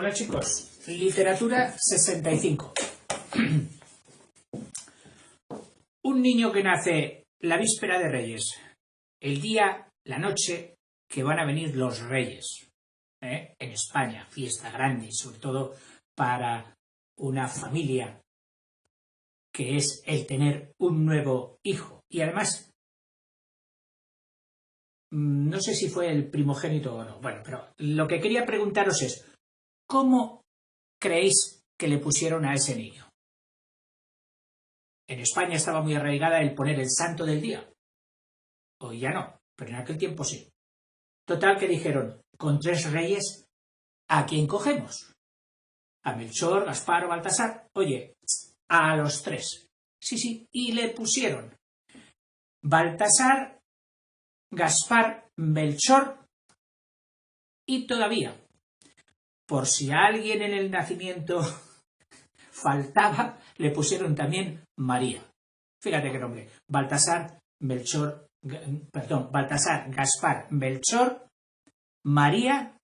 Hola chicos, literatura 65. Un niño que nace la víspera de Reyes, el día, la noche que van a venir los Reyes, en España, fiesta grande, sobre todo para una familia que es el tener un nuevo hijo. Y además, no sé si fue el primogénito o no, bueno, pero lo que quería preguntaros es, ¿cómo creéis que le pusieron a ese niño? En España estaba muy arraigada el poner el santo del día. Hoy ya no, pero en aquel tiempo sí. Total que dijeron, con 3 reyes, ¿a quién cogemos? A Melchor, Gaspar o Baltasar. Oye, a los 3. Sí, y le pusieron Baltasar, Gaspar, Melchor y todavía, por si a alguien en el nacimiento faltaba, le pusieron también María. Fíjate qué nombre. Baltasar, Gaspar, Melchor, María,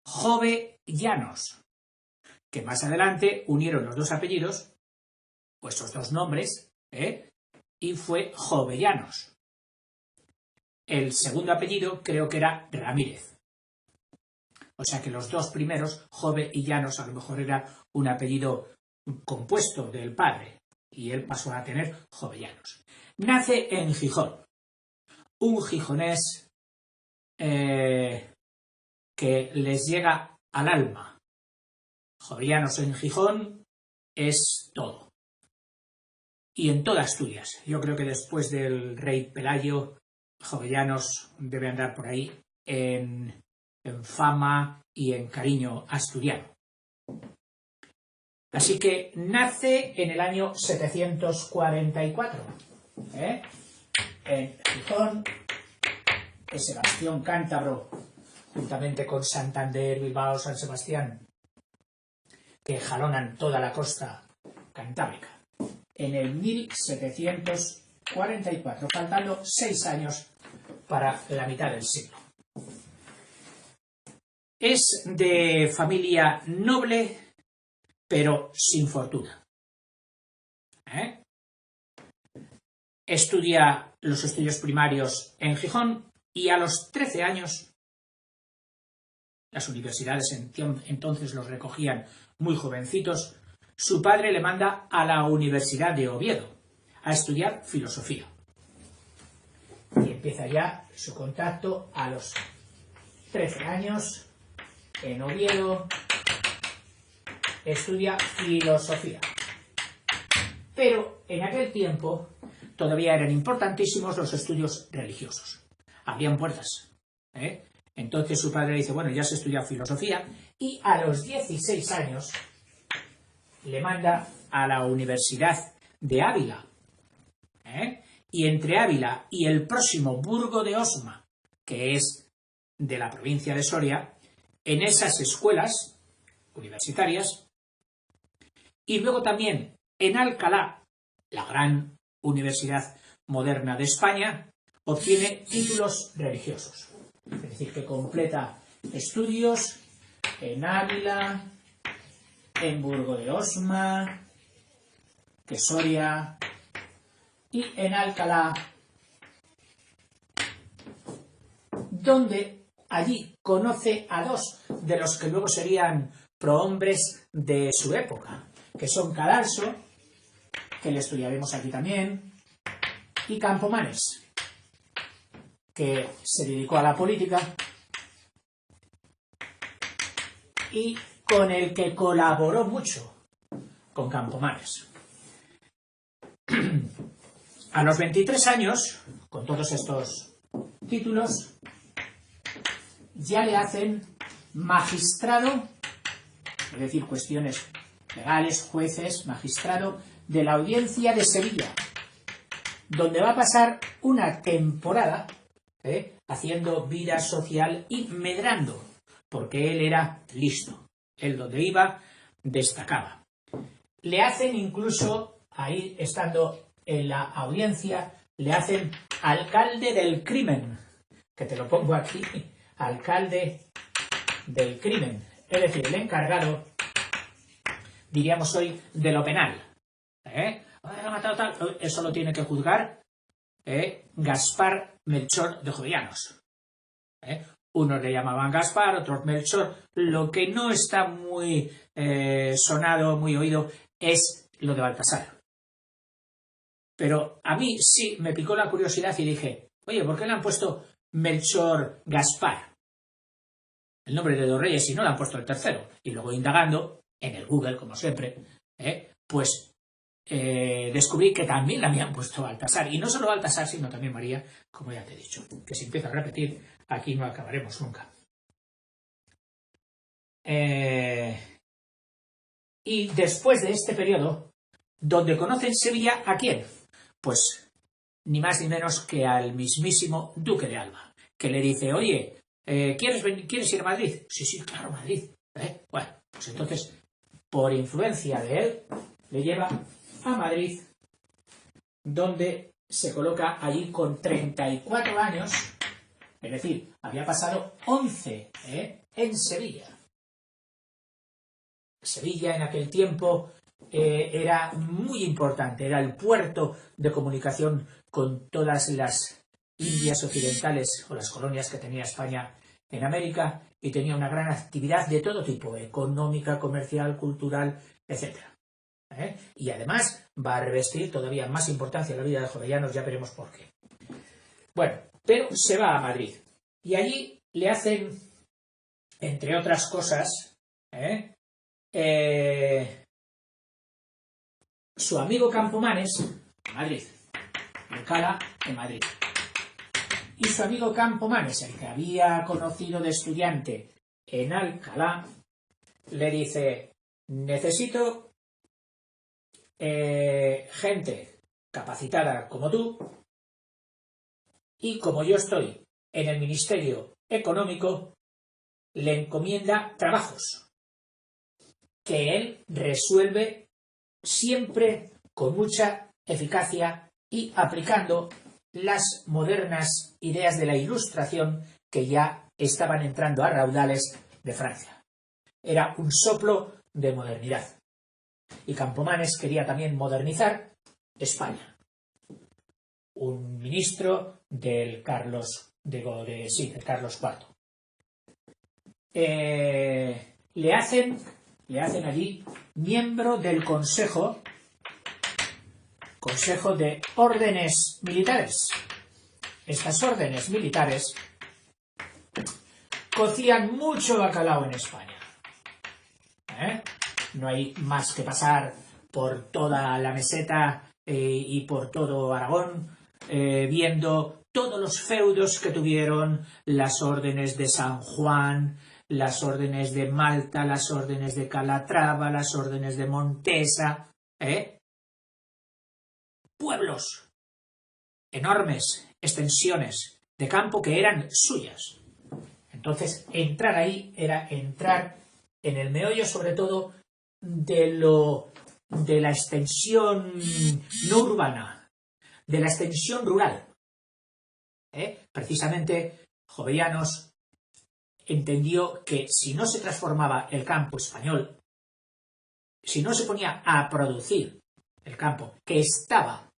Jovellanos, que más adelante unieron los 2 apellidos, o esos 2 nombres, y fue Jovellanos. El segundo apellido creo que era Ramírez. O sea que los 2 primeros, Jove y Llanos, a lo mejor era un apellido compuesto del padre, y él pasó a tener Jovellanos. Nace en Gijón, un gijonés que les llega al alma. Jovellanos en Gijón es todo. Y en toda Asturias. Yo creo que después del rey Pelayo, Jovellanos debe andar por ahí en fama y en cariño asturiano. Así que nace en el año 744, en Gijón, en Sebastián Cántabro, juntamente con Santander, Bilbao, San Sebastián, que jalonan toda la costa cantábrica, en el 1744, faltando 6 años para la mitad del siglo. Es de familia noble, pero sin fortuna. Estudia los estudios primarios en Gijón y a los 13 años, las universidades entonces los recogían muy jovencitos, su padre le manda a la Universidad de Oviedo a estudiar filosofía. Y empieza ya su contacto a los 13 años en Oviedo, estudia filosofía. Pero en aquel tiempo todavía eran importantísimos los estudios religiosos. Abrían puertas. Entonces su padre dice, bueno, ya se estudia filosofía, y a los 16 años le manda a la Universidad de Ávila. Y entre Ávila y el próximo Burgo de Osma, que es de la provincia de Soria, en esas escuelas universitarias, y luego también en Alcalá, la gran universidad moderna de España, obtiene títulos religiosos. Es decir, que completa estudios en Ávila, en Burgo de Osma, que Soria, y en Alcalá, donde allí conoce a 2 de los que luego serían prohombres de su época, que son Cadalso, que le estudiaremos aquí también, y Campomanes, que se dedicó a la política y con el que colaboró mucho con Campomanes. A los 23 años, con todos estos títulos, ya le hacen magistrado, es decir, cuestiones legales, jueces, magistrado de la Audiencia de Sevilla, donde va a pasar una temporada haciendo vida social y medrando, porque él era listo. Él donde iba, destacaba. Le hacen incluso, ahí estando en la audiencia, le hacen alcalde del crimen, que te lo pongo aquí, alcalde del crimen, es decir, el encargado, diríamos hoy, de lo penal. Ha matado tal, eso lo tiene que juzgar Gaspar Melchor de Jovellanos. Unos le llamaban Gaspar, otros Melchor. Lo que no está muy sonado, muy oído, es lo de Baltasar. Pero a mí sí me picó la curiosidad y dije, oye, ¿por qué le han puesto Melchor Gaspar? El nombre de dos reyes, y no le han puesto el tercero. Y luego indagando, en el Google, como siempre, pues descubrí que también le habían puesto Baltasar. Y no solo Baltasar, sino también María, como ya te he dicho. Que si empiezo a repetir, aquí no acabaremos nunca. Y después de este periodo, donde conocen Sevilla, ¿a quién? Pues ni más ni menos que al mismísimo Duque de Alba, que le dice, oye, ¿quieres ir a Madrid? Sí, sí, claro, Madrid. Bueno, pues entonces, por influencia de él, le lleva a Madrid, donde se coloca allí con 34 años, es decir, había pasado 11 en Sevilla. Sevilla en aquel tiempo era muy importante, era el puerto de comunicación con todas las Indias occidentales o las colonias que tenía España en América, y tenía una gran actividad de todo tipo, económica, comercial, cultural, etc. Y además va a revestir todavía más importancia en la vida de Jovellanos, ya veremos por qué. Bueno, pero se va a Madrid y allí le hacen, entre otras cosas, su amigo Campomanes, en Madrid, Alcalá, en Madrid. Y su amigo Campomanes, el que había conocido de estudiante en Alcalá, le dice, necesito gente capacitada como tú, y como yo estoy en el Ministerio Económico, le encomienda trabajos que él resuelve siempre con mucha eficacia y aplicando las modernas ideas de la Ilustración que ya estaban entrando a raudales de Francia. Era un soplo de modernidad. Y Campomanes quería también modernizar España. Un ministro del Carlos IV. Le hacen allí miembro del Consejo de Órdenes Militares. Estas órdenes militares cocían mucho bacalao en España. No hay más que pasar por toda la meseta y por todo Aragón, viendo todos los feudos que tuvieron las órdenes de San Juan, las órdenes de Malta, las órdenes de Calatrava, las órdenes de Montesa, pueblos, enormes extensiones de campo que eran suyas. Entonces, entrar ahí era entrar en el meollo, sobre todo, de la extensión no urbana, de la extensión rural. Precisamente, Jovellanos entendió que si no se transformaba el campo español, si no se ponía a producir el campo, que estaba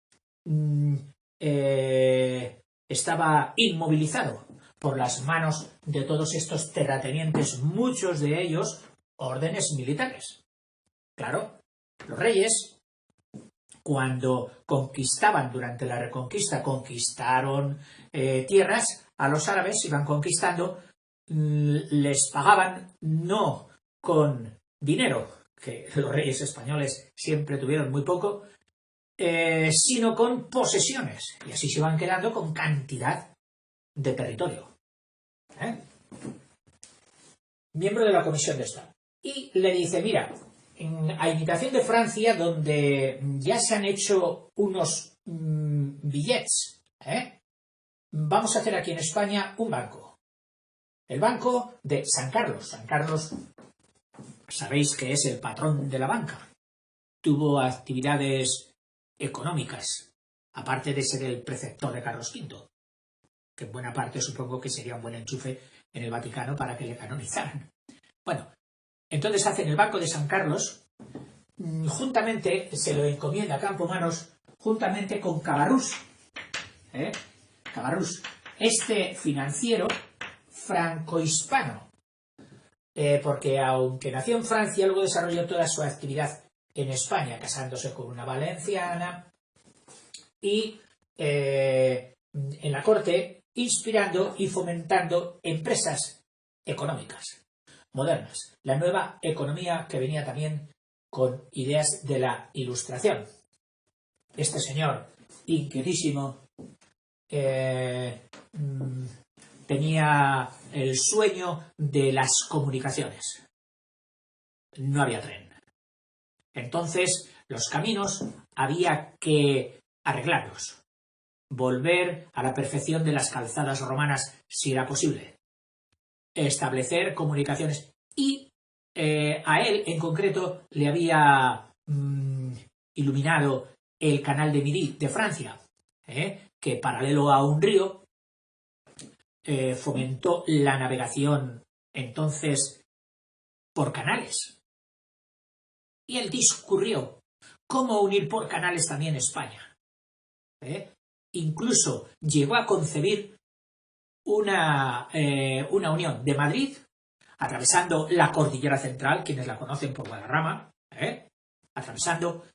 inmovilizado por las manos de todos estos terratenientes, muchos de ellos órdenes militares. Claro, los reyes, cuando conquistaban durante la Reconquista, conquistaron tierras, a los árabes iban conquistando, les pagaban no con dinero, que los reyes españoles siempre tuvieron muy poco, sino con posesiones, y así se van quedando con cantidad de territorio. Miembro de la Comisión de Estado. Y le dice, mira, a imitación de Francia, donde ya se han hecho unos billets, vamos a hacer aquí en España un banco. El banco de San Carlos. San Carlos, sabéis que es el patrón de la banca. Tuvo actividades económicas, aparte de ser el preceptor de Carlos V, que en buena parte supongo que sería un buen enchufe en el Vaticano para que le canonizaran. Bueno, Entonces hacen el Banco de San Carlos, juntamente, se lo encomienda a Campomanos, juntamente con Cabarrús. Cabarrús, este financiero franco-hispano, porque aunque nació en Francia, luego desarrolló toda su actividad en España, casándose con una valenciana y en la corte inspirando y fomentando empresas económicas modernas, la nueva economía que venía también con ideas de la Ilustración. Este señor, inquietísimo, tenía el sueño de las comunicaciones. No había tren. Entonces, los caminos había que arreglarlos, volver a la perfección de las calzadas romanas si era posible, establecer comunicaciones y a él en concreto le había iluminado el canal de Midi de Francia, que paralelo a un río fomentó la navegación entonces por canales. Y él discurrió cómo unir por canales también España. Incluso llegó a concebir una unión de Madrid, atravesando la cordillera central, quienes la conocen por Guadarrama, atravesando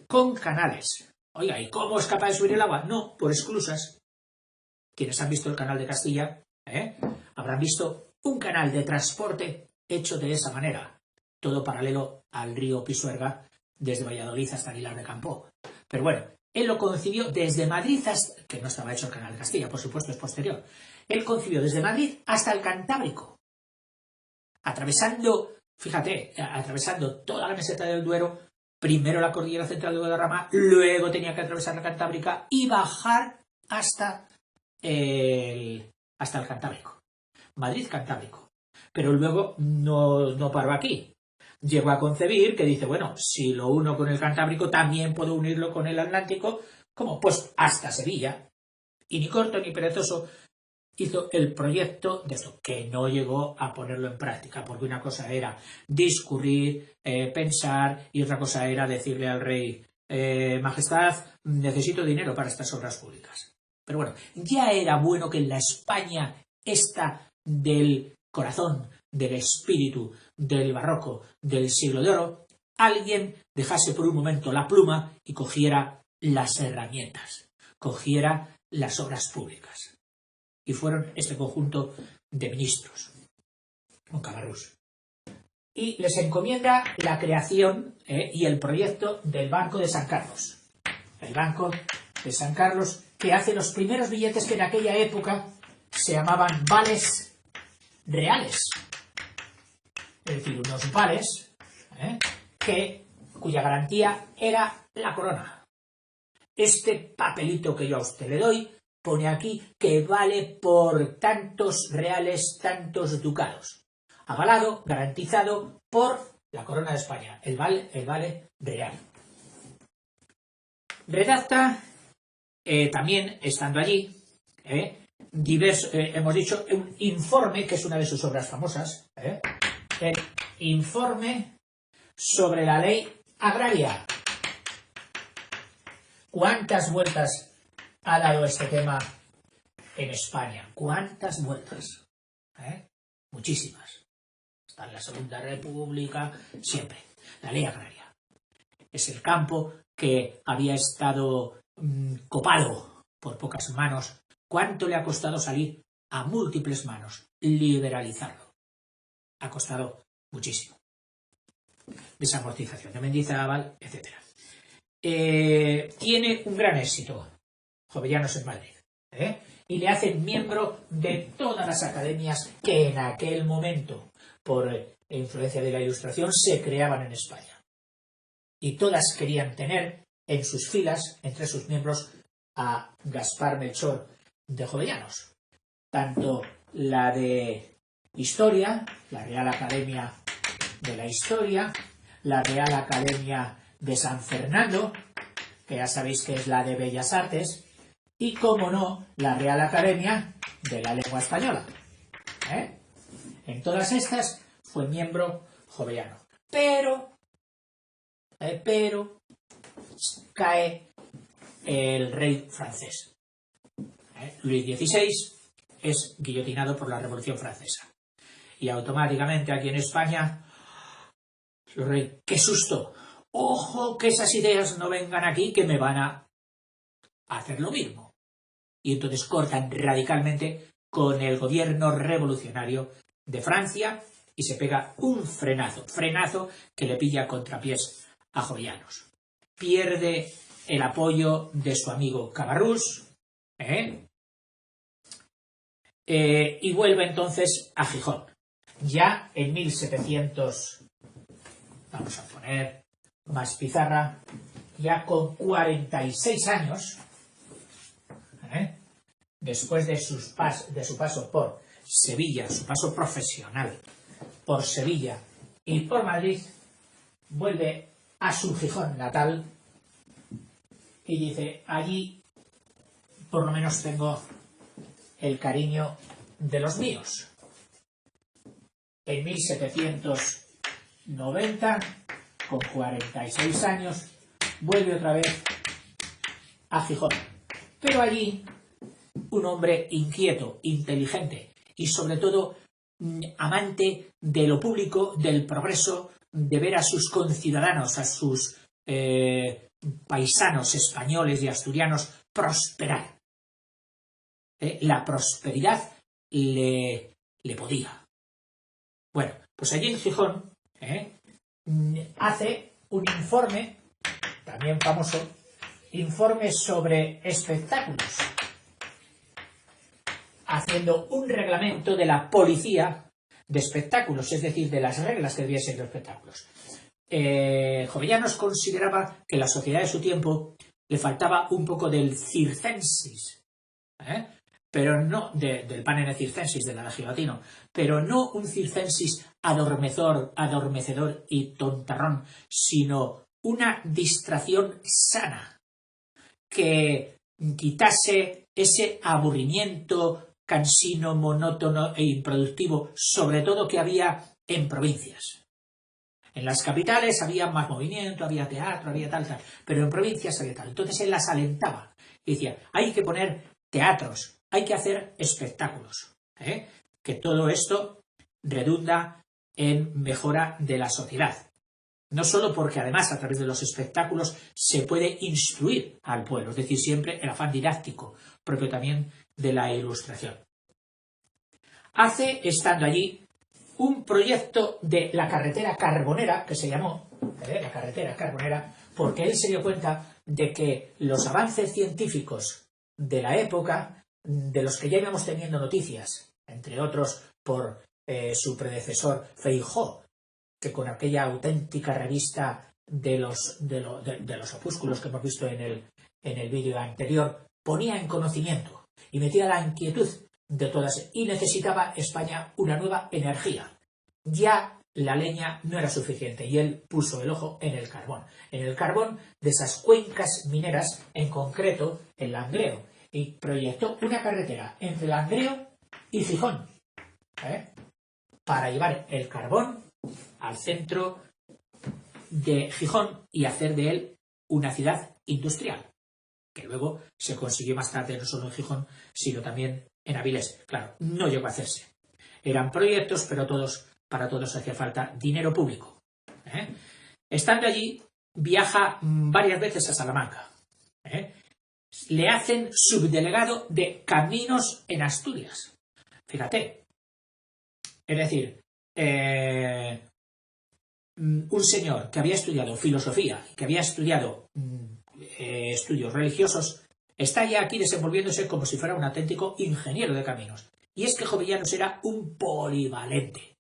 con canales. Oiga, ¿y cómo es capaz de subir el agua? No, por esclusas. Quienes han visto el canal de Castilla, habrán visto un canal de transporte hecho de esa manera, todo paralelo al río Pisuerga, desde Valladolid hasta Aguilar de Campo. Pero bueno, él lo concibió desde Madrid hasta, que no estaba hecho el canal de Castilla, por supuesto, es posterior. Él concibió desde Madrid hasta el Cantábrico, atravesando, fíjate, atravesando toda la meseta del Duero, primero la cordillera central de Guadarrama, luego tenía que atravesar la Cantábrica y bajar hasta el Cantábrico. Madrid-Cantábrico. Pero luego no paró aquí. Llegó a concebir que dice, bueno, si lo uno con el Cantábrico, también puedo unirlo con el Atlántico, ¿cómo? Pues hasta Sevilla. Y ni corto ni perezoso hizo el proyecto de esto, que no llegó a ponerlo en práctica, porque una cosa era discurrir, pensar, y otra cosa era decirle al rey, Majestad, necesito dinero para estas obras públicas. Pero bueno, ya era bueno que en la España esta del corazón, del espíritu, del barroco, del siglo de oro, alguien dejase por un momento la pluma y cogiera las herramientas, cogiera las obras públicas. Y fueron este conjunto de ministros, con Cabarrús. Y les encomienda la creación y el proyecto del Banco de San Carlos. El Banco de San Carlos, que hace los primeros billetes que en aquella época se llamaban vales reales. Es decir, unos vales cuya garantía era la corona. Este papelito que yo a usted le doy pone aquí que vale por tantos reales, tantos ducados. Avalado, garantizado por la corona de España, el vale real. Redacta, también estando allí, hemos dicho, un informe, que es una de sus obras famosas, el informe sobre la ley agraria. ¿Cuántas vueltas ha dado este tema en España? ¿Cuántas vueltas? Muchísimas. Está en la Segunda República, siempre. La ley agraria. Es el campo que había estado copado por pocas manos. ¿Cuánto le ha costado salir a múltiples manos? Liberalizarlo. Ha costado muchísimo. Desamortización de Mendizábal, etc. Tiene un gran éxito, Jovellanos en Madrid, y le hacen miembro de todas las academias que en aquel momento, por influencia de la Ilustración, se creaban en España. Y todas querían tener en sus filas, entre sus miembros, a Gaspar Melchor de Jovellanos. Tanto la de Historia, la Real Academia de la Historia, la Real Academia de San Fernando, que ya sabéis que es la de Bellas Artes, y, como no, la Real Academia de la Lengua Española. En todas estas fue miembro Jovellano. Pero cae el rey francés. Luis XVI es guillotinado por la Revolución Francesa. Y automáticamente aquí en España, el rey, ¡qué susto! ¡Ojo que esas ideas no vengan aquí, que me van a hacer lo mismo! Y entonces cortan radicalmente con el gobierno revolucionario de Francia y se pega un frenazo que le pilla a contrapiés a Jovellanos. Pierde el apoyo de su amigo Cabarrús, y vuelve entonces a Gijón. Ya en 1700, vamos a poner más pizarra, ya con 46 años, después de su paso por Sevilla, su paso profesional por Sevilla y por Madrid, vuelve a su Gijón natal y dice, allí por lo menos tengo el cariño de los míos. En 1790, con 46 años, vuelve otra vez a Gijón. Pero allí, un hombre inquieto, inteligente y sobre todo amante de lo público, del progreso, de ver a sus conciudadanos, a sus paisanos españoles y asturianos prosperar. La prosperidad le podía. Bueno, pues allí en Gijón hace un informe, también famoso, informe sobre espectáculos, haciendo un reglamento de la policía de espectáculos, es decir, de las reglas que debían ser los espectáculos. Jovellanos consideraba que la sociedad de su tiempo le faltaba un poco del circensis, pero no del panem circensis, del adagio latino, pero no un circensis adormecedor y tontarrón, sino una distracción sana que quitase ese aburrimiento cansino, monótono e improductivo, sobre todo que había en provincias. En las capitales había más movimiento, había teatro, había tal, pero en provincias había tal. Entonces él las alentaba y decía, hay que poner teatros, hay que hacer espectáculos, que todo esto redunda en mejora de la sociedad. No solo porque además a través de los espectáculos se puede instruir al pueblo, es decir, siempre el afán didáctico propio también de la Ilustración. Hace, estando allí, un proyecto de la carretera carbonera, que se llamó la carretera carbonera, porque él se dio cuenta de que los avances científicos de la época, de los que ya íbamos teniendo noticias, entre otros por su predecesor Feijóo, que con aquella auténtica revista de los opúsculos que hemos visto en el vídeo anterior, ponía en conocimiento y metía la inquietud de todas, y necesitaba España una nueva energía. Ya la leña no era suficiente y él puso el ojo en el carbón de esas cuencas mineras, en concreto el Langreo, y proyectó una carretera entre Langreo y Gijón, para llevar el carbón al centro de Gijón y hacer de él una ciudad industrial, que luego se consiguió más tarde no solo en Gijón, sino también en Avilés. Claro, no llegó a hacerse. Eran proyectos, pero para todos hacía falta dinero público. Estando allí, viaja varias veces a Salamanca. Le hacen subdelegado de caminos en Asturias. Fíjate. Es decir, un señor que había estudiado filosofía, que había estudiado estudios religiosos, está ya aquí desenvolviéndose como si fuera un auténtico ingeniero de caminos. Y es que Jovellanos era un polivalente.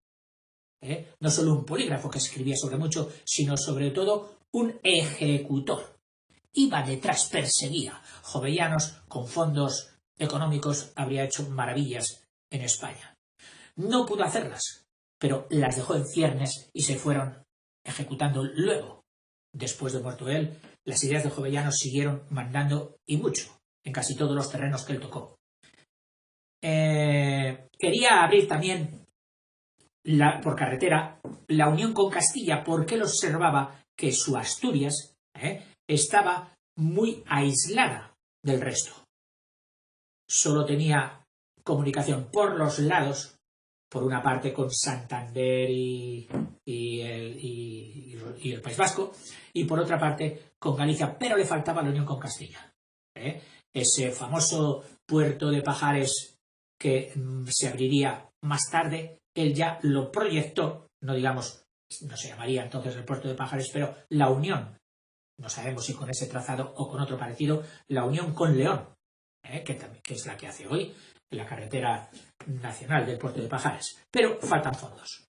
No solo un polígrafo que escribía sobre mucho, sino sobre todo un ejecutor. Iba detrás, perseguía. Jovellanos, con fondos económicos, habría hecho maravillas en España. No pudo hacerlas, pero las dejó en ciernes y se fueron ejecutando luego. Después de muerto él, las ideas de Jovellanos siguieron mandando, y mucho, en casi todos los terrenos que él tocó. Quería abrir también por carretera la unión con Castilla porque él observaba que su Asturias estaba muy aislada del resto. Solo tenía comunicación por los lados, por una parte con Santander y el País Vasco, y por otra parte con Galicia, pero le faltaba la unión con Castilla. Ese famoso puerto de Pajares que se abriría más tarde, él ya lo proyectó, no digamos, no se llamaría entonces el puerto de Pajares, pero la unión, no sabemos si con ese trazado o con otro parecido, la unión con León, que es la que hace hoy la carretera nacional del puerto de Pajares, pero faltan fondos.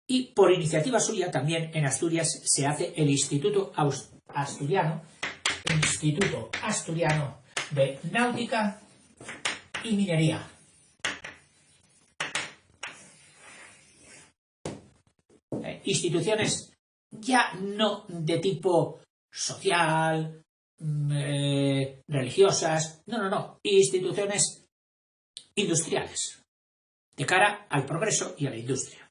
Y por iniciativa suya también en Asturias se hace el Instituto Asturiano de Náutica y Minería. Instituciones ya no de tipo social, religiosas, no, instituciones industriales, de cara al progreso y a la industria.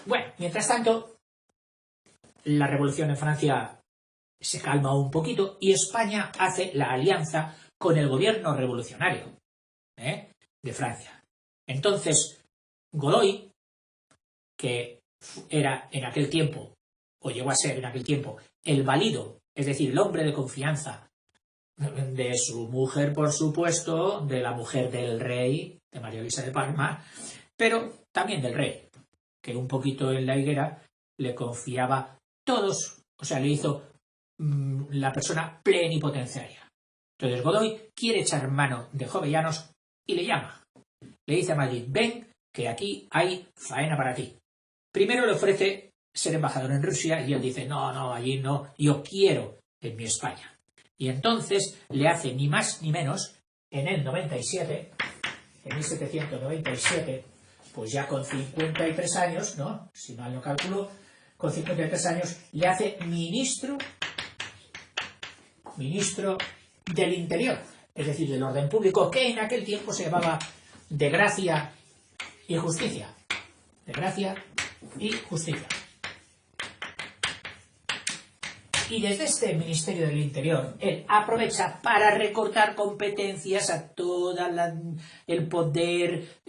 Bueno, mientras tanto, la revolución en Francia se calma un poquito y España hace la alianza con el gobierno revolucionario de Francia. Entonces, Godoy, que era en aquel tiempo, o llegó a ser en aquel tiempo, el valido, es decir, el hombre de confianza de su mujer, por supuesto, de la mujer del rey, de María Luisa de Parma, pero también del rey, que un poquito en la higuera le confiaba todos, o sea, le hizo la persona plenipotenciaria. Entonces Godoy quiere echar mano de Jovellanos y le llama. Le dice a Madrid, ven, que aquí hay faena para ti. Primero le ofrece ser embajador en Rusia y él dice, no, allí no, yo quiero en mi España. Y entonces le hace ni más ni menos, en el 97, en 1797, pues ya con 53 años, ¿no? Si mal no calculo, con 53 años, le hace ministro del Interior, es decir, del orden público, que en aquel tiempo se llamaba de Gracia y Justicia. De Gracia y Justicia. Y desde este Ministerio del Interior, él aprovecha para recortar competencias a todo el poder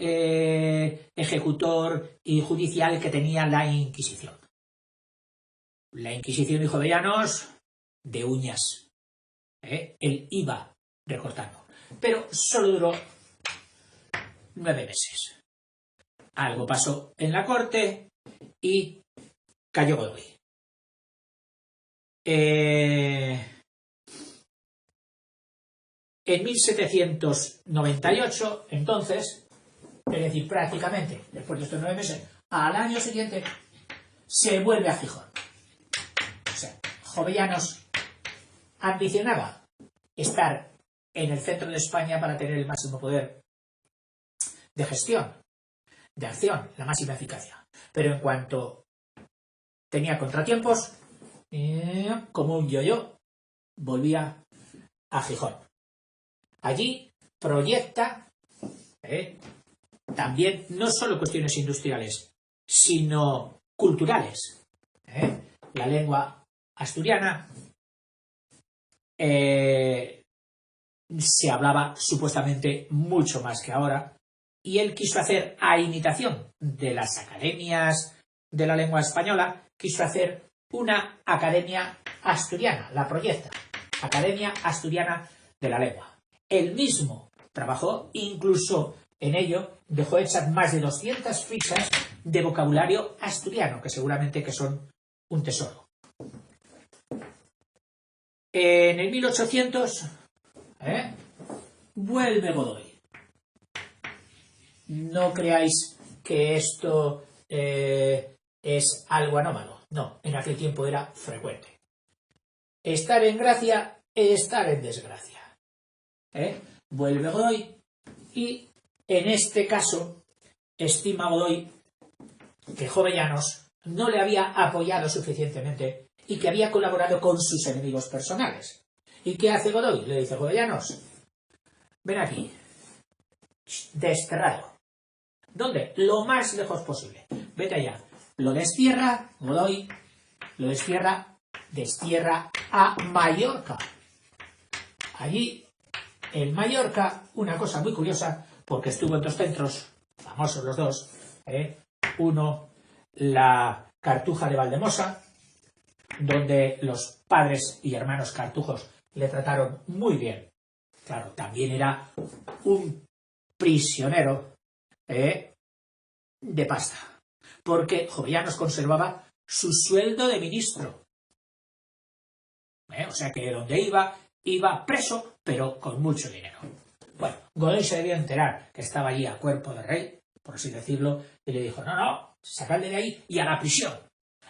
ejecutor y judicial que tenía la Inquisición. La Inquisición y Jovellanos de uñas. Él iba recortando. Pero solo duró 9 meses. Algo pasó en la corte y cayó Godoy. En 1798, entonces, es decir, prácticamente después de estos 9 meses, al año siguiente, se vuelve a Gijón. O sea, Jovellanos ambicionaba estar en el centro de España para tener el máximo poder de gestión, de acción, la máxima eficacia. Pero en cuanto tenía contratiempos, como un yo-yo, volvía a Gijón. Allí proyecta también no solo cuestiones industriales, sino culturales. La lengua asturiana se hablaba supuestamente mucho más que ahora, y él quiso hacer, a imitación de las academias de la lengua española, quiso hacer una academia asturiana, la proyecta, Academia Asturiana de la Lengua. Él mismo trabajó, incluso en ello, dejó hechas más de 200 fichas de vocabulario asturiano, que seguramente que son un tesoro. En el 1800 vuelve Godoy. No creáis que esto es algo anómalo. No, en aquel tiempo era frecuente. Estar en gracia, estar en desgracia. Vuelve Godoy y en este caso estima Godoy que Jovellanos no le había apoyado suficientemente y que había colaborado con sus enemigos personales. ¿Y qué hace Godoy? Le dice, Jovellanos, ven aquí, desterrado. ¿Dónde? Lo más lejos posible. Vete allá. Lo destierra, Godoy, lo destierra a Mallorca. Allí, en Mallorca, una cosa muy curiosa, porque estuvo en dos centros, famosos los dos, uno, la Cartuja de Valdemosa, donde los padres y hermanos cartujos le trataron muy bien. Claro, también era un prisionero de pasta, porque Jovellanos conservaba su sueldo de ministro. O sea que donde iba preso, pero con mucho dinero. Bueno, Godoy se debió enterar que estaba allí a cuerpo de rey, por así decirlo, y le dijo, no, sacadle de ahí y a la prisión.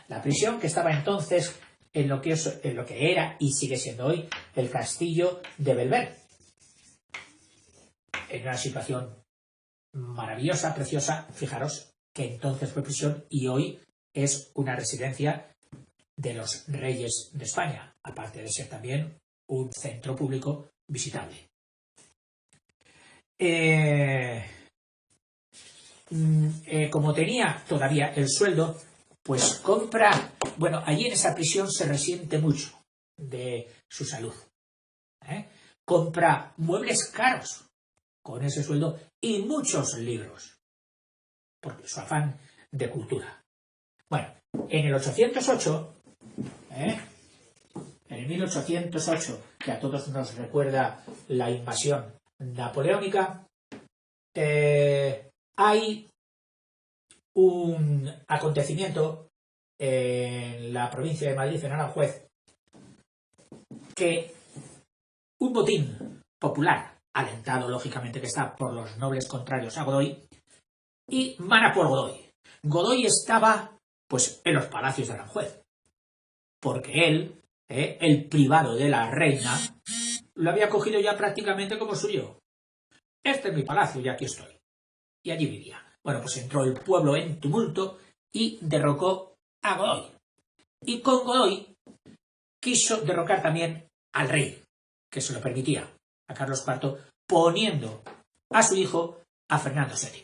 La prisión que estaba entonces en lo que era y sigue siendo hoy el castillo de Belver. En una situación maravillosa, preciosa, fijaros que entonces fue prisión y hoy es una residencia de los reyes de España, aparte de ser también un centro público visitable. Como tenía todavía el sueldo, pues compra, bueno, allí en esa prisión se resiente mucho de su salud. Compra muebles caros con ese sueldo y muchos libros, porque su afán de cultura. Bueno, en el 808, en el 1808, que a todos nos recuerda la invasión napoleónica, hay un acontecimiento en la provincia de Madrid, en Aranjuez, que un botín popular, alentado lógicamente que está por los nobles contrarios a Godoy, y mana por Godoy. Godoy estaba pues en los palacios de Aranjuez, porque él, el privado de la reina, lo había cogido ya prácticamente como suyo. Este es mi palacio y aquí estoy. Y allí vivía. Bueno, pues entró el pueblo en tumulto y derrocó a Godoy. Y con Godoy quiso derrocar también al rey, que se lo permitía, a Carlos IV, poniendo a su hijo, a Fernando VII.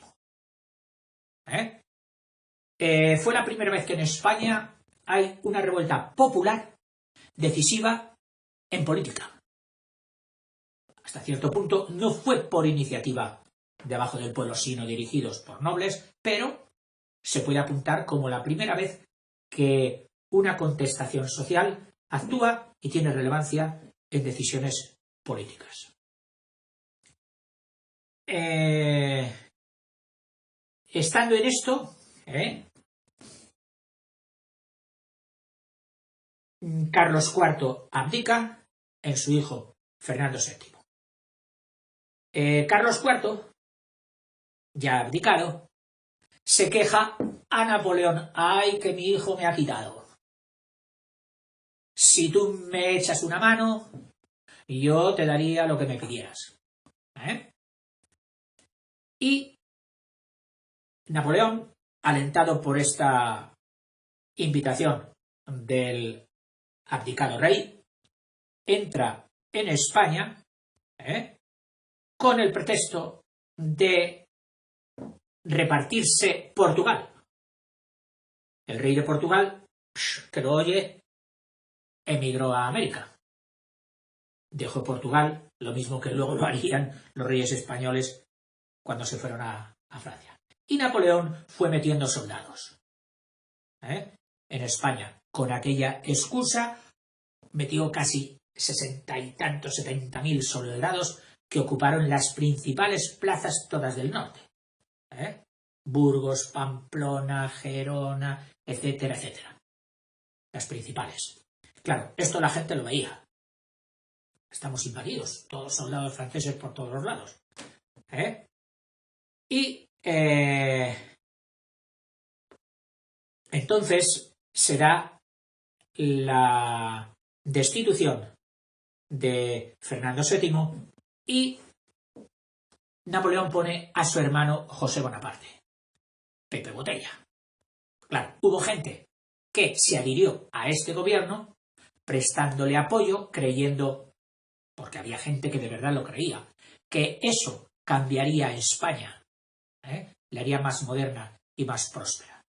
Fue la primera vez que en España hay una revuelta popular decisiva en política. Hasta cierto punto no fue por iniciativa de abajo del pueblo, sino dirigidos por nobles, pero se puede apuntar como la primera vez que una contestación social actúa y tiene relevancia en decisiones políticas. Estando en esto, Carlos IV abdica en su hijo Fernando VII. Carlos IV, ya abdicado, se queja a Napoleón. ¡Ay, que mi hijo me ha quitado! Si tú me echas una mano, yo te daría lo que me pidieras. Y Napoleón, alentado por esta invitación del abdicado rey, entra en España con el pretexto de repartirse Portugal. El rey de Portugal, que lo oye, emigró a América. Dejó Portugal, lo mismo que luego lo harían los reyes españoles cuando se fueron a Francia. Y Napoleón fue metiendo soldados. En España, con aquella excusa, metió casi 60 y tantos, 70.000 soldados que ocuparon las principales plazas todas del norte. Burgos, Pamplona, Gerona, etcétera, etcétera. Las principales. Claro, esto la gente lo veía. Estamos invadidos, todos soldados franceses por todos los lados. Y entonces será la destitución de Fernando VII y Napoleón pone a su hermano José Bonaparte, Pepe Botella. Claro, hubo gente que se adhirió a este gobierno prestándole apoyo, creyendo, porque había gente que de verdad lo creía, que eso cambiaría a España, la haría más moderna y más próspera.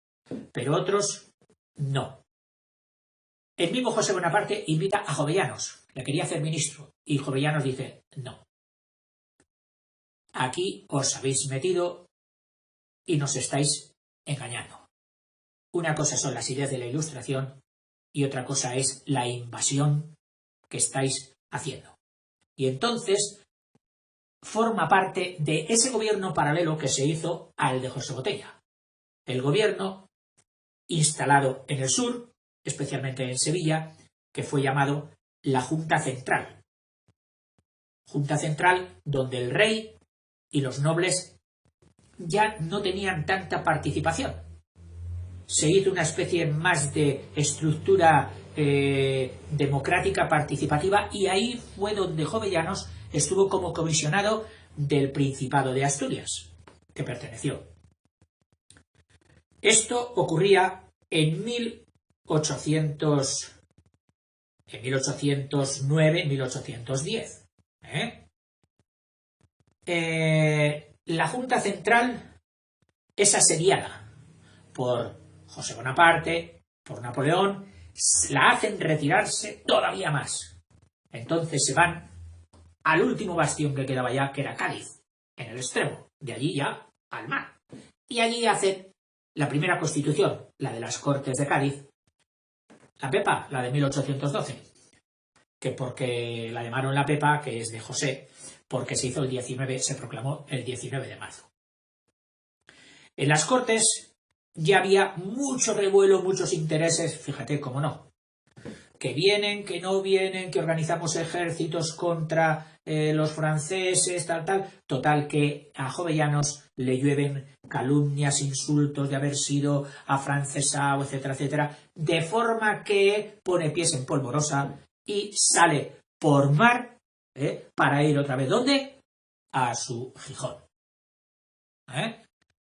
Pero otros no. El mismo José Bonaparte invita a Jovellanos, le quería hacer ministro, y Jovellanos dice no. Aquí os habéis metido y nos estáis engañando. Una cosa son las ideas de la Ilustración y otra cosa es la invasión que estáis haciendo. Y entonces forma parte de ese gobierno paralelo que se hizo al de José Botella. El gobierno instalado en el sur, especialmente en Sevilla, que fue llamado la Junta Central. Junta Central donde el rey y los nobles ya no tenían tanta participación. Se hizo una especie más de estructura democrática participativa y ahí fue donde Jovellanos estuvo como comisionado del Principado de Asturias, que perteneció. Esto ocurría en 1809, 1810. La Junta Central es asediada por José Bonaparte, por Napoleón, la hacen retirarse todavía más. Entonces se van al último bastión que quedaba ya, que era Cádiz, en el extremo, de allí ya al mar. Y allí hacen la primera constitución, la de las Cortes de Cádiz, la Pepa, la de 1812, que porque la llamaron la Pepa, que es de José, porque se hizo el 19, se proclamó el 19 de marzo. En las Cortes ya había mucho revuelo, muchos intereses, fíjate cómo no, que vienen, que no vienen, que organizamos ejércitos contra los franceses, total que a Jovellanos le llueven calumnias, insultos de haber sido afrancesado, etcétera, etcétera, de forma que pone pies en polvorosa y sale por mar para ir otra vez, ¿dónde? A su Gijón.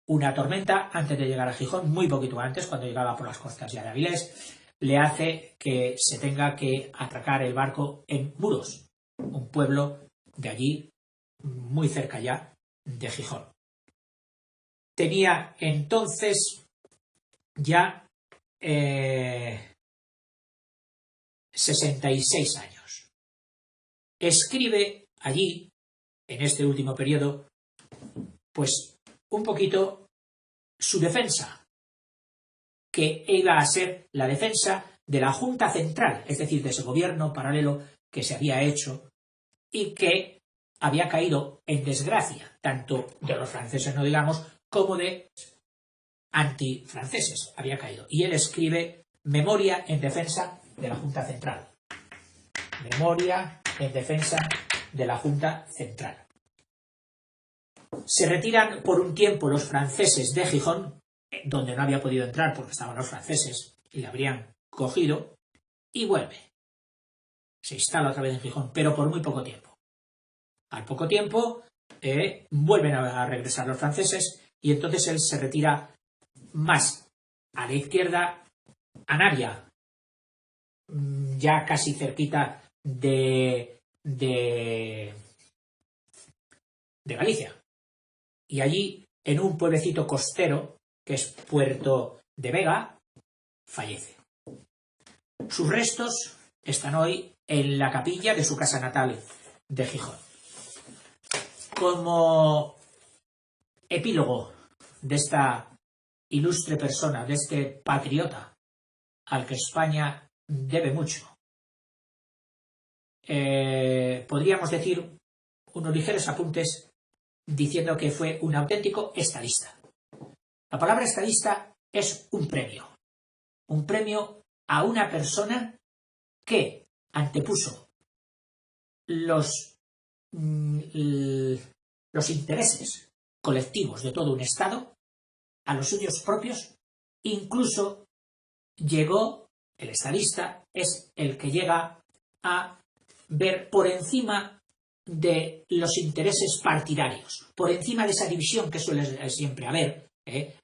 Una tormenta antes de llegar a Gijón, muy poquito antes, cuando llegaba por las costas ya de Avilés, le hace que se tenga que atracar el barco en Muros, un pueblo de allí, muy cerca ya de Gijón. Tenía entonces ya 66 años. Escribe allí, en este último periodo, pues un poquito su defensa, que iba a ser la defensa de la Junta Central, es decir, de ese gobierno paralelo que se había hecho y que había caído en desgracia, tanto de los franceses, no digamos, como de antifranceses había caído. Y él escribe Memoria en defensa de la Junta Central. Memoria en defensa de la Junta Central. Se retiran por un tiempo los franceses de Gijón, donde no había podido entrar porque estaban los franceses y le habrían cogido, y vuelve. Se instala otra vez en Gijón, pero por muy poco tiempo. Al poco tiempo vuelven a regresar los franceses y entonces él se retira más a la izquierda, a Navia, ya casi cerquita de Galicia. Y allí, en un pueblecito costero, que es Puerto de Vega, fallece. Sus restos están hoy en la capilla de su casa natal de Gijón. Como epílogo de esta ilustre persona, de este patriota, al que España debe mucho, podríamos decir unos ligeros apuntes diciendo que fue un auténtico estadista. La palabra estadista es un premio a una persona que antepuso los intereses colectivos de todo un Estado a los suyos propios. Incluso el estadista es el que llega a ver por encima de los intereses partidarios, por encima de esa división que suele siempre haber,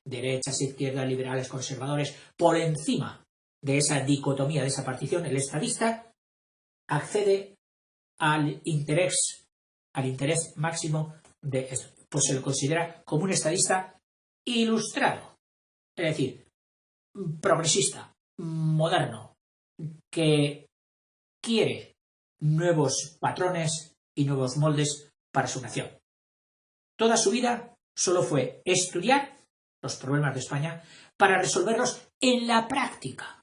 derechas, izquierdas, liberales, conservadores, por encima de esa dicotomía, de esa partición, el estadista accede al interés máximo de esto? Pues se le considera como un estadista ilustrado, es decir, progresista, moderno, que quiere nuevos patrones y nuevos moldes para su nación. Toda su vida solo fue estudiar los problemas de España para resolverlos en la práctica.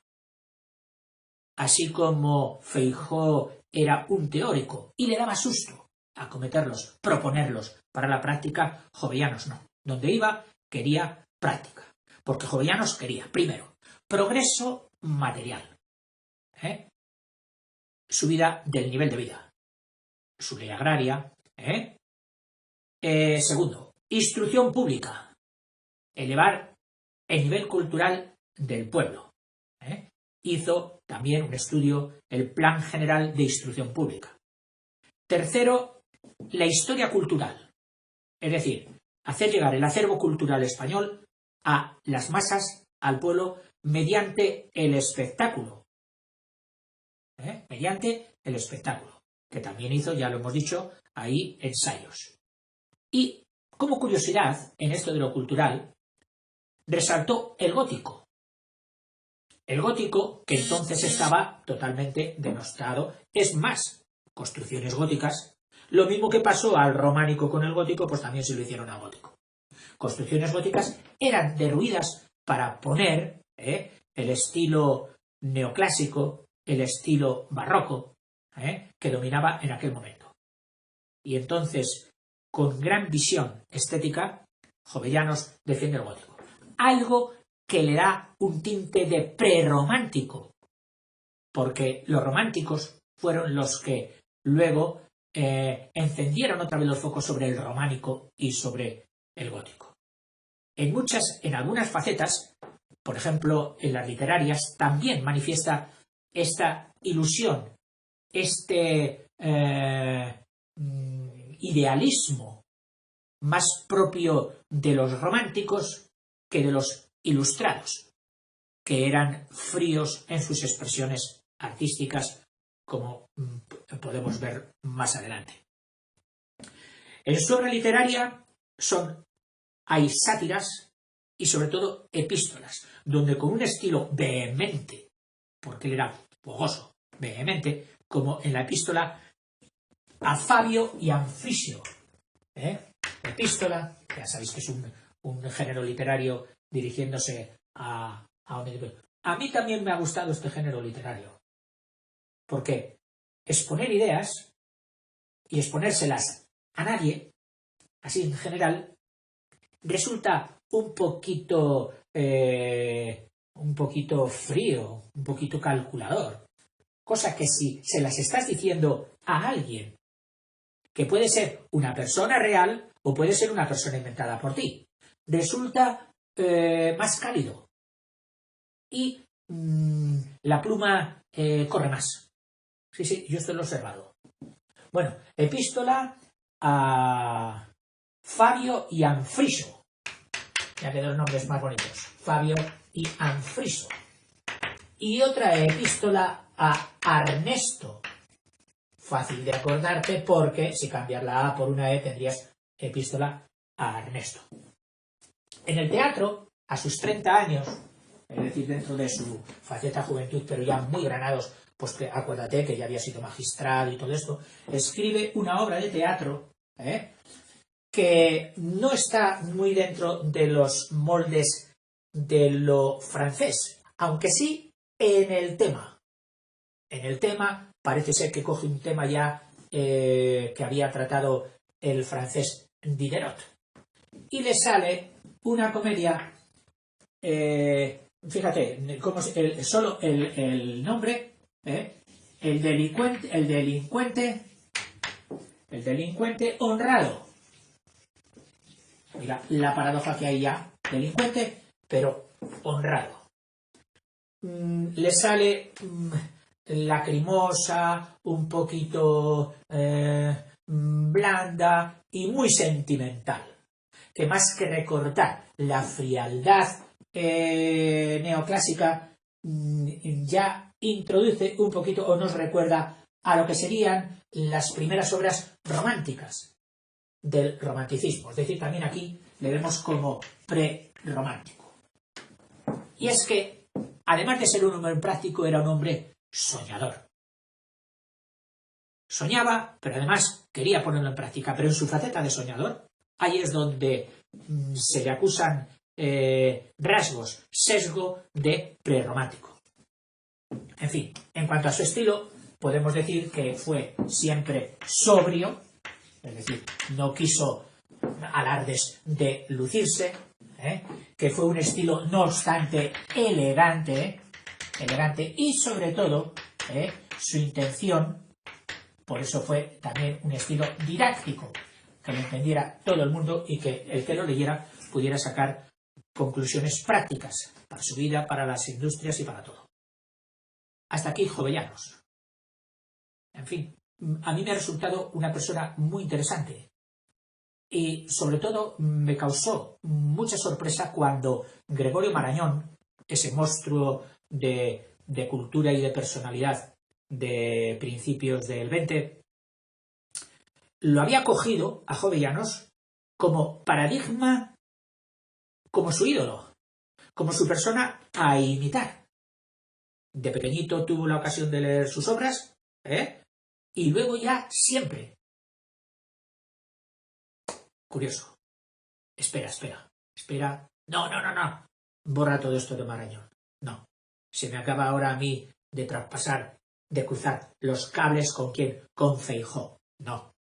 Así como Feijóo era un teórico y le daba susto acometerlos, proponerlos para la práctica, Jovellanos no. Donde iba, quería práctica. Porque Jovellanos quería, primero, progreso material. Subida del nivel de vida. Su ley agraria. Segundo, instrucción pública. Elevar el nivel cultural del pueblo. Hizo también un estudio, el Plan General de Instrucción Pública. Tercero, la historia cultural. Es decir, hacer llegar el acervo cultural español a las masas, al pueblo, mediante el espectáculo. Mediante el espectáculo. Que también hizo, ya lo hemos dicho, ahí ensayos. Y, como curiosidad, en esto de lo cultural, resaltó el gótico. El gótico, que entonces estaba totalmente denostado. Es más, construcciones góticas, lo mismo que pasó al románico con el gótico, pues también se lo hicieron al gótico. Construcciones góticas eran derruidas para poner el estilo neoclásico, el estilo barroco, que dominaba en aquel momento. Y entonces, con gran visión estética, Jovellanos defiende el gótico. Algo que le da un tinte de prerromántico, porque los románticos fueron los que luego encendieron otra vez los focos sobre el románico y sobre el gótico. En algunas facetas, por ejemplo, en las literarias, también manifiesta esta ilusión, este idealismo más propio de los románticos que de los ilustrados, que eran fríos en sus expresiones artísticas, como podemos ver más adelante. En su obra literaria hay sátiras y sobre todo epístolas, donde con un estilo vehemente, porque él era fogoso, vehemente, como en la epístola a Fabio y Anfrisio. Epístola, ya sabéis que es un género literario dirigiéndose a un individuo. A mí también me ha gustado este género literario, porque exponer ideas y exponérselas a nadie, así en general, resulta un poquito frío, un poquito calculador. Cosa que si se las estás diciendo a alguien, que puede ser una persona real o puede ser una persona inventada por ti, resulta más cálido y la pluma corre más. Sí, yo esto lo he observado. Bueno, epístola a Fabio y Anfriso. Ya que dos nombres más bonitos. Fabio y Anfriso. Y otra epístola a Arnesto. Fácil de acordarte porque si cambias la A por una E tendrías epístola a Ernesto. En el teatro, a sus 30 años, es decir, dentro de su faceta juventud, pero ya muy granados, pues que acuérdate que ya había sido magistrado y todo esto, escribe una obra de teatro que no está muy dentro de los moldes de lo francés, aunque sí en el tema. En el tema parece ser que coge un tema ya que había tratado el francés Diderot. Y le sale una comedia, fíjate, solo el nombre, el delincuente honrado. Mira la paradoja que hay ya, delincuente, pero honrado. Le sale lacrimosa, un poquito blanda y muy sentimental, que más que recordar la frialdad neoclásica, ya introduce un poquito o nos recuerda a lo que serían las primeras obras románticas, del romanticismo. Es decir, también aquí le vemos como prerromántico. Y es que, además de ser un hombre práctico, era un hombre soñador. Soñaba, pero además quería ponerlo en práctica. Pero en su faceta de soñador, ahí es donde se le acusan rasgos, sesgo de prerromántico. En fin, en cuanto a su estilo, podemos decir que fue siempre sobrio, es decir, no quiso alardes de lucirse, que fue un estilo, no obstante, elegante y sobre todo su intención, por eso fue también un estilo didáctico, que lo entendiera todo el mundo y que el que lo leyera pudiera sacar conclusiones prácticas para su vida, para las industrias y para todo. Hasta aquí Jovellanos. En fin, a mí me ha resultado una persona muy interesante y sobre todo me causó mucha sorpresa cuando Gregorio Marañón, ese monstruo de cultura y de personalidad de principios del 20, lo había cogido a Jovellanos como paradigma, como su ídolo, como su persona a imitar. De pequeñito tuvo la ocasión de leer sus obras, y luego ya siempre. Curioso. Espera. No. Borra todo esto de Marañón. No. Se me acaba ahora a mí de traspasar, de cruzar los cables con quién, con Feijóo. No.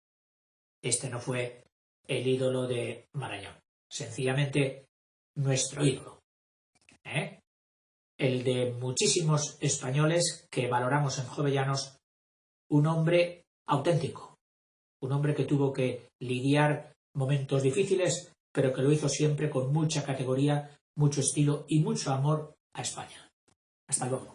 Este no fue el ídolo de Marañón. Sencillamente nuestro ídolo. El de muchísimos españoles que valoramos en Jovellanos, un hombre auténtico, un hombre que tuvo que lidiar momentos difíciles, pero que lo hizo siempre con mucha categoría, mucho estilo y mucho amor a España. Hasta luego.